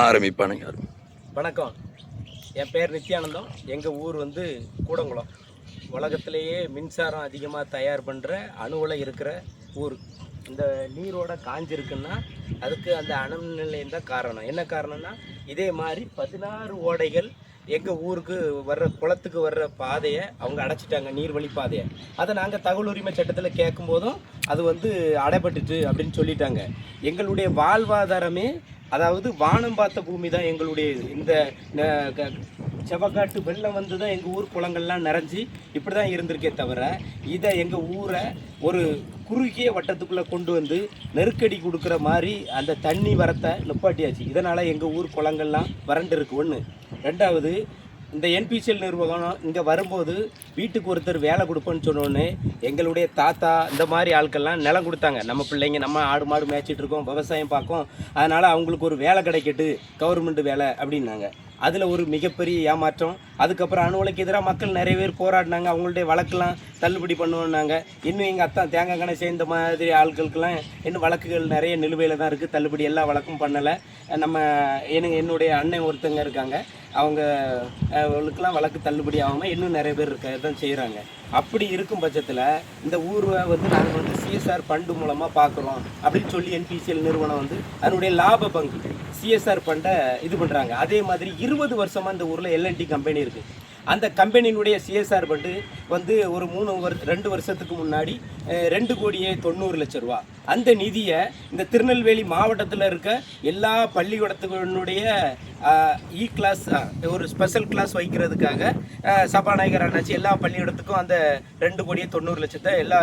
ஆரம்பிப்பானுங்க. வணக்கம், என் பேர் நித்யானந்தம். எங்கள் ஊர் வந்து கூடங்குளம். உலகத்திலேயே மின்சாரம் அதிகமாக தயார் பண்ணுற அணுவில் இருக்கிற ஊர். இந்த நீரோட காஞ்சிருக்குன்னா அதுக்கு அந்த அணு நிலையம் தான் காரணம். என்ன காரணம்னா, இதே மாதிரி 16 ஓடைகள் எங்கள் ஊருக்கு வர்ற குளத்துக்கு வர்ற பாதையை அவங்க அடைச்சிட்டாங்க, நீர்வழி பாதையை. அதை நாங்கள் தகவல் உரிமை சட்டத்தில் கேட்கும்போதும் அது வந்து அடைபட்டுச்சு அப்படின்னு சொல்லிட்டாங்க. எங்களுடைய வாழ்வாதாரமே, அதாவது வானம் பார்த்த பூமி தான் எங்களுடைய. இந்த செவக்காட்டு வெள்ளம் வந்து தான் எங்கள் ஊர் குளங்கள்லாம் நிறைஞ்சி இப்படி தான் இருந்திருக்கே தவிர, இதை எங்கள் ஊரை ஒரு குறுகிய வட்டத்துக்குள்ளே கொண்டு வந்து நெருக்கடி கொடுக்குற மாதிரி அந்த தண்ணி வரத்தை நிப்பாட்டியாச்சு. இதனால் எங்கள் ஊர் குளங்கள்லாம் வறண்டு இருக்கு. ஒன்று. ரெண்டாவது, இந்த என்பிசிஎல் நிர்வாகம் இங்கே வரும்போது வீட்டுக்கு ஒருத்தர் வேலை கொடுப்போன்னு சொன்னோன்னே எங்களுடைய தாத்தா இந்த மாதிரி ஆட்கள்லாம் நிலம் கொடுத்தாங்க. நம்ம பிள்ளைங்க, நம்ம ஆடு மாடு மேய்ச்சிட்டு இருக்கோம், விவசாயம் பார்க்கும், அதனால் அவங்களுக்கு ஒரு வேலை கிடைக்கட்டு, கவர்மெண்ட் வேலை அப்படின்னாங்க. அதில் ஒரு மிகப்பெரிய ஏமாற்றம். அதுக்கப்புறம் அணு உலைக்கு எதிராக மக்கள் நிறைய பேர் போராடினாங்க. அவங்கள்ட்ட வழக்கெல்லாம் தள்ளுபடி பண்ணுவோன்னாங்க. இன்னும் எங்கள் அத்தான் தேங்காய் கணை சேர்ந்த மாதிரி ஆட்களுக்கெல்லாம் இன்னும் வழக்குகள் நிறைய நிலுவையில் தான் இருக்குது. தள்ளுபடி எல்லா வழக்கும் பண்ணலை. நம்ம என்னுடைய அண்ணன் ஒருத்தங்க இருக்காங்க, அவங்களுக்கெல்லாம் வழக்கு தள்ளுபடி ஆகாமல் இன்னும் நிறைய பேர் இருக்க தான் செய்கிறாங்க. அப்படி இருக்கும் பட்சத்தில் இந்த ஊரை வந்து நாங்கள் வந்து சிஎஸ்ஆர் ஃபண்டு மூலமாக பார்க்குறோம் அப்படின்னு சொல்லி என்பிசிஎல் நிறுவனம் வந்து அதனுடைய லாப பங்கு சிஎஸ்ஆர் ஃபண்டை இது பண்ணுறாங்க. அதே மாதிரி 20 வருஷமாக இந்த ஊரில் எல்என்டி கம்பெனி இருக்குது. அந்த கம்பெனியினுடைய சிஎஸ்ஆர் ஃபண்டு வந்து ஒரு 2 வருஷத்துக்கு முன்னாடி 2,90,00,000 ரூபா. அந்த நிதியை இந்த திருநெல்வேலி மாவட்டத்தில் இருக்க எல்லா பள்ளிக்கூடத்துடைய இ கிளாஸ், ஒரு ஸ்பெஷல் கிளாஸ் வைக்கிறதுக்காக சபாநாயகர் அண்ணாச்சி எல்லா பள்ளிக்கூடத்துக்கும் அந்த 2,90,00,000 எல்லா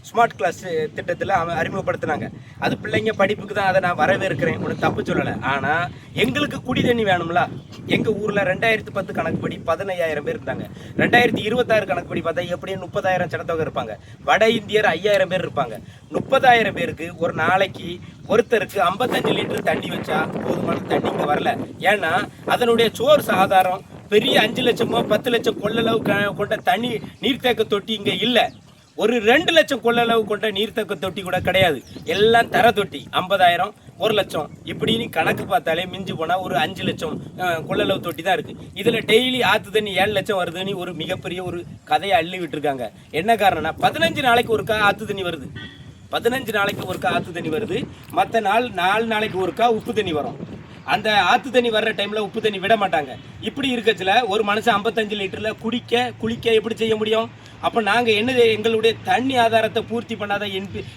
ஸ்மார்ட் கிளாஸ் திட்டத்தில் அறிமுகப்படுத்தினாங்க. அது பிள்ளைங்க படிப்புக்கு தான். அதை நான் வரவேற்கிறேன், ஒன்று தப்பு சொல்லலை. ஆனால் எங்களுக்கு குடி தண்ணி வேணும்ல. எங்கள் ஊரில் 2010 கணக்குப்படி 15,000 பேர் இருந்தாங்க. 2026 கணக்குப்படி பார்த்தா எப்படியும் 30,000 ஜனத்தொகை இருப்பாங்க. வட இந்தியர் 5,000 பேர் இருப்பாங்க. 30,000 பேருக்கு ஒரு நாளைக்கு ஒருத்தருக்கு 55 லிட்டர் தண்ணி வச்சா போதுமான தண்ணி இங்கே வரல. ஏன்னா அதனுடைய சோர்ஸ் ஆதாரம் பெரிய 5 லட்சமோ 10 லட்சம் கொள்ளளவு கொண்ட தண்ணி நீர்த்தேக்க தொட்டி இங்கே இல்லை. ஒரு 2 லட்சம் கொள்ளளவு கொண்ட நீர்த்தேக்க தொட்டி கூட கிடையாது. எல்லாம் தர தொட்டி. 50,000, 1 லட்சம் இப்படின்னு கணக்கு பார்த்தாலே மிஞ்சி போனால் ஒரு 5 லட்சம் கொள்ளளவு தொட்டி தான் இருக்குது. இதில் டெய்லி ஆற்று தண்ணி 7 லட்சம் வருதுன்னு ஒரு மிகப்பெரிய ஒரு கதையை அள்ளி விட்டுருக்காங்க. என்ன காரணம்னா, 15 நாளைக்கு ஒருக்கா ஆற்று தண்ணி வருது. 15 நாளைக்கு ஒருக்கா ஆற்று தண்ணி வருது. மற்ற 4 நாளைக்கு ஒருக்கா உப்பு தண்ணி வரும். அந்த ஆற்று தண்ணி வர்ற டைமில் உப்பு தண்ணி விட மாட்டாங்க. இப்படி இருக்கச்சில் ஒரு மனுஷன் 55 லிட்டரில் குளிக்க எப்படி செய்ய முடியும்? அப்போ நாங்கள் எங்களுடைய தண்ணி ஆதாரத்தை பூர்த்தி பண்ணாத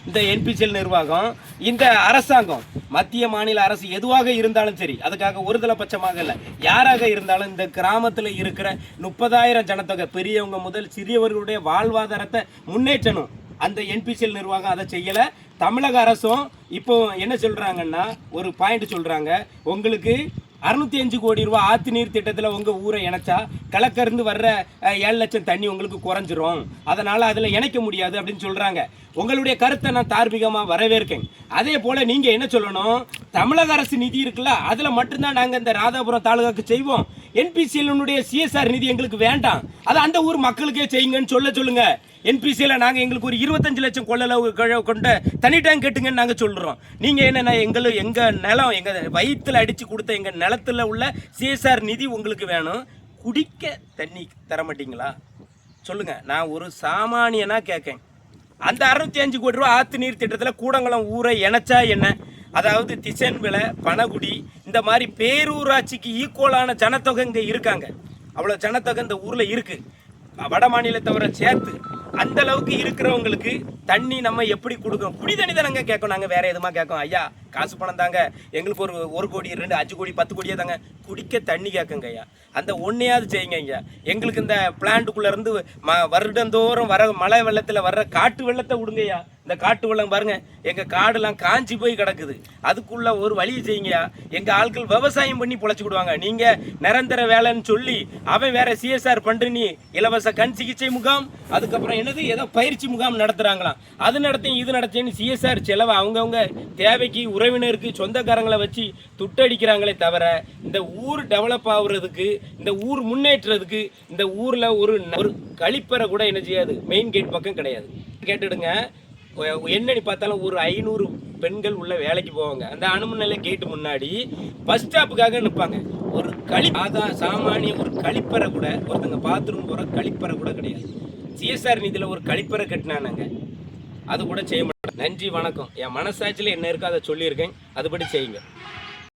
இந்த என்பிசிஎல் நிர்வாகம், இந்த அரசாங்கம், மத்திய மாநில அரசு எதுவாக இருந்தாலும் சரி, அதுக்காக ஒருதலை பட்சமாக இல்லை, யாராக இருந்தாலும் இந்த கிராமத்தில் இருக்கிற 30,000 ஜனத்தொகை பெரியவங்க முதல் சிறியவர்களுடைய வாழ்வாதாரத்தை முன்னேற்றணும். அந்த என்பிசிஎல் நிர்வாகம் அதை செய்யலை. தமிழக அரசும் இப்போ என்ன சொல்கிறாங்கன்னா, ஒரு பாயிண்ட் சொல்கிறாங்க, உங்களுக்கு 605 கோடி ரூபா ஆற்று நீர் திட்டத்தில் உங்கள் ஊரை இணைச்சா கிழக்கிருந்து வர்ற 7 லட்சம் தண்ணி உங்களுக்கு குறைஞ்சிரும், அதனால் அதில் இணைக்க முடியாது அப்படின்னு சொல்கிறாங்க. உங்களுடைய கருத்தை நான் தார்மீகமாக வரவேற்கேன். அதே போல் நீங்கள் என்ன சொல்லணும், தமிழக அரசு நிதி இருக்குல்ல, அதில் மட்டும்தான் நாங்கள் இந்த ராதாபுரம் தாலுகாவுக்கு செய்வோம். என்பிசிஎல்னுடைய சிஎஸ்ஆர் நிதி எங்களுக்கு வேண்டாம், அதை அந்த ஊர் மக்களுக்கே செய்யுங்கன்னு சொல்லுங்க. என்பிசியில் நாங்கள் எங்களுக்கு ஒரு 25 லட்சம் கொள்ளளவு கொண்ட தனி டேங்க் கட்டுங்கன்னு நாங்கள் சொல்கிறோம். நீங்கள் என்னென்ன எங்கள் நிலம், எங்கள் வயிற்றில் அடித்து கொடுத்த எங்கள் நிலத்தில் உள்ள சிஎஸ்ஆர் நிதி உங்களுக்கு வேணும், குடிக்க தண்ணி தர மாட்டீங்களா சொல்லுங்கள். நான் ஒரு சாமானியனாக கேட்கேன். அந்த 605 கோடி ரூபா ஆற்று நீர் திட்டத்தில் கூடங்குளம் ஊரை இணைச்சா என்ன? அதாவது திசைன்விளை, பனகுடி இந்த மாதிரி பேரூராட்சிக்கு ஈக்குவலான ஜனத்தொகை இங்கே இருக்காங்க. அவ்வளோ ஜனத்தொகை இந்த ஊரில் இருக்குது. வட மாநிலத்தவரை சேர்த்து அந்த அளவுக்கு இருக்கிறவங்களுக்கு தண்ணி நம்ம எப்படி கொடுக்கணும்? குடி தண்ணி தான் நாங்கள் கேட்கணும். நாங்கள் வேற எதுமா கேட்கோம்? ஐயா காசு பணம் தாங்க, எங்களுக்கு ஒரு 1 கோடி 2 5 கோடி 10 கோடியே தாங்க, குடிக்க தண்ணி கேட்குங்க ஐயா. அந்த ஒன்றையாவது செய்யுங்க ஐயா. எங்களுக்கு இந்த பிளான்ட்டுக்குள்ளேருந்து வருடந்தோறும் வர மழை வெள்ளத்தில் வர்ற காட்டு வெள்ளத்தை விடுங்கய்யா. இந்த காட்டு வெள்ளம் பாருங்க, எங்கள் காடெல்லாம் காஞ்சி போய் கிடக்குது. அதுக்குள்ள ஒரு வழியை செய்யுங்கய்யா. எங்கள் ஆட்கள் விவசாயம் பண்ணி பொழைச்சிக்கிடுவாங்க. நீங்கள் நிரந்தர வேலைன்னு சொல்லி அவன் வேற சிஎஸ்ஆர் பண்ணி இலவச கண் சிகிச்சை முகாம், அதுக்கப்புறம் என்னது ஏதோ பயிற்சி முகாம் நடத்துகிறாங்களாம். அது நடத்தையும் இது நடத்தேன்னு சிஎஸ்ஆர் செலவை அவங்கவுங்க தேவைக்கு உறவினருக்கு சொந்தக்காரங்களை வச்சு துட்டடிக்கிறாங்களே தவிர, இந்த ஊர் டெவலப் ஆகுறதுக்கு, இந்த ஊர் முன்னேற்றதுக்கு, இந்த ஊரில் ஒரு கழிப்பறை கூட என்ன செய்யாது, மெயின் கேட் பக்கம் கிடையாது. கேட்டுடுங்க, என்னன்னு பார்த்தாலும் ஒரு 500 பெண்கள் உள்ள வேலைக்கு போவாங்க. அந்த அனுமன் நிலைய கேட்டு முன்னாடி பஸ் ஸ்டாப்புக்காக நிற்பாங்க. ஒரு சாமானிய ஒரு கழிப்பறை கூட, ஒருத்தங்க பாத்ரூம் போகிற கழிப்பறை கூட கிடையாது. சிஎஸ்ஆர் நிதியில் ஒரு கழிப்பறை கட்டினானாங்க, அது கூட செய்ய மாட்டேன். நன்றி, வணக்கம். என் மனசாட்சியில் என்ன இருக்கோ அதை சொல்லியிருக்கேன், அதுபடி செய்யுங்க.